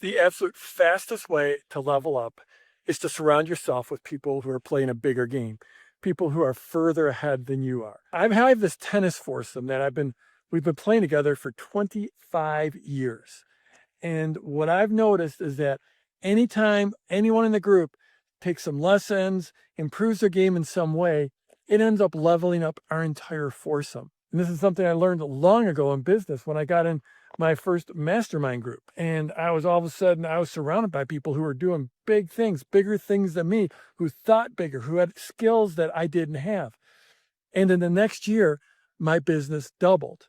The absolute fastest way to level up is to surround yourself with people who are playing a bigger game, people who are further ahead than you are. I have this tennis foursome that we've been playing together for 25 years. And what I've noticed is that anytime anyone in the group takes some lessons, improves their game in some way, it ends up leveling up our entire foursome. And this is something I learned long ago in business when I got in my first mastermind group. And I was all of a sudden, I was surrounded by people who were doing big things, bigger things than me, who thought bigger, who had skills that I didn't have. And in the next year, my business doubled.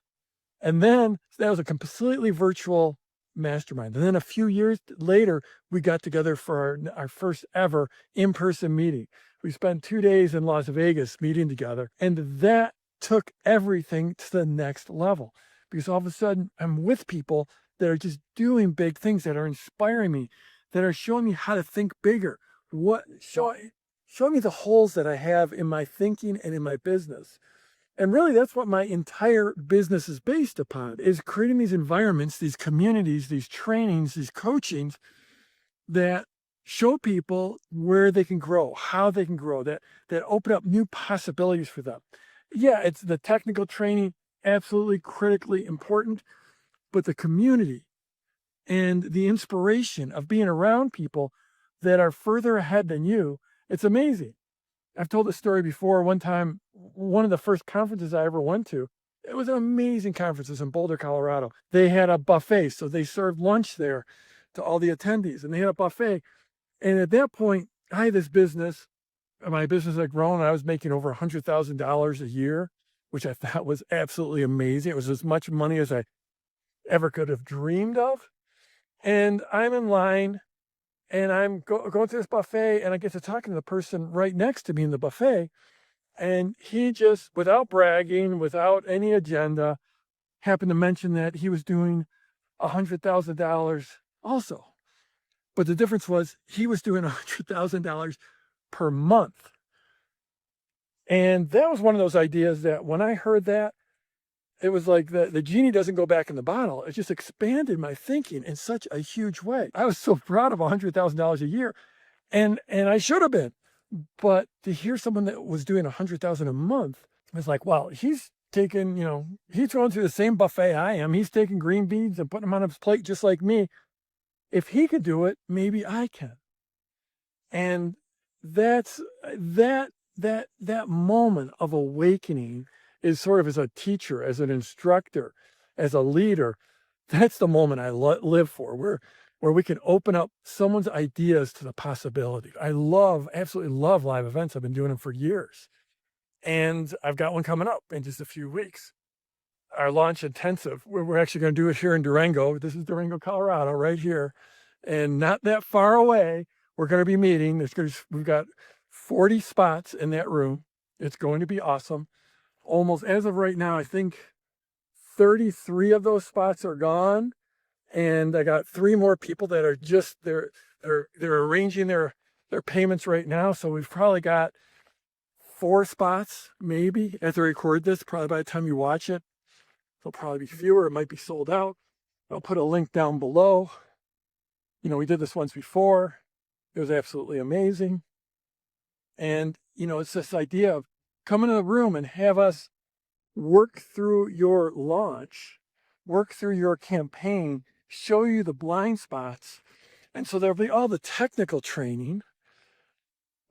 And then that was a completely virtual mastermind. And then a few years later, we got together for our first ever in-person meeting. We spent 2 days in Las Vegas meeting together. And that took everything to the next level because all of a sudden I'm with people that are just doing big things, that are inspiring me, that are showing me how to think bigger. Showing me the holes that I have in my thinking and in my business. And really, that's what my entire business is based upon, is creating these environments, these communities, these trainings, these coachings that show people where they can grow, how they can grow, that open up new possibilities for them. Yeah, it's the technical training, absolutely critically important, but the community and the inspiration of being around people that are further ahead than you, it's amazing. I've told this story before. One time, one of the first conferences I ever went to, it was an amazing conference. It was in Boulder, Colorado. They had a buffet, so they served lunch there to all the attendees, and they had a buffet. And at that point, I had this business. My business had grown, and I was making over $100,000 a year, which I thought was absolutely amazing. It was as much money as I ever could have dreamed of. And I'm in line and I'm going to this buffet, and I get to talking to the person right next to me in the buffet. And he just, without bragging, without any agenda, happened to mention that he was doing $100,000 also. But the difference was he was doing $100,000 per month. And that was one of those ideas that when I heard that, it was like the genie doesn't go back in the bottle. It just expanded my thinking in such a huge way. I was so proud of $100,000 a year, and I should have been. But to hear someone that was doing 100,000 a month, it's like, well, he's taking, he's going through the same buffet I am. He's taking green beans and putting them on his plate just like me. If he could do it, maybe I can. And that's that moment of awakening is sort of as a teacher, as an instructor, as a leader. That's the moment I live for, where we can open up someone's ideas to the possibility. Absolutely love live events. I've been doing them for years. And I've got one coming up in just a few weeks. Our launch intensive, we're actually going to do it here in Durango. This is Durango, Colorado, right here. And not that far away, we're going to be meeting. We've got 40 spots in that room. It's going to be awesome. Almost, as of right now, I think 33 of those spots are gone. And I got 3 more people that are just, they're arranging their payments right now. So we've probably got 4 spots, maybe, as I record this. Probably by the time you watch it, there'll probably be fewer. It might be sold out. I'll put a link down below. We did this once before. It was absolutely amazing. And, it's this idea of come into the room and have us work through your launch, work through your campaign, show you the blind spots. And so there'll be all the technical training,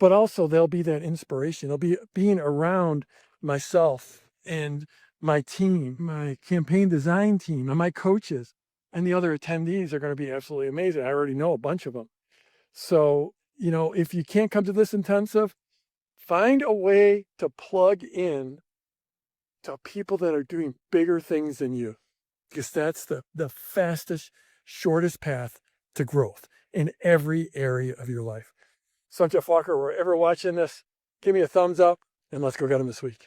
but also there'll be that inspiration. There'll be being around myself and my team, my campaign design team, and my coaches. And the other attendees are going to be absolutely amazing. I already know a bunch of them. So, if you can't come to this intensive, find a way to plug in to people that are doing bigger things than you, because that's the fastest, shortest path to growth in every area of your life. So I'm Jeff Walker. Wherever watching this, give me a thumbs up and let's go get them this week.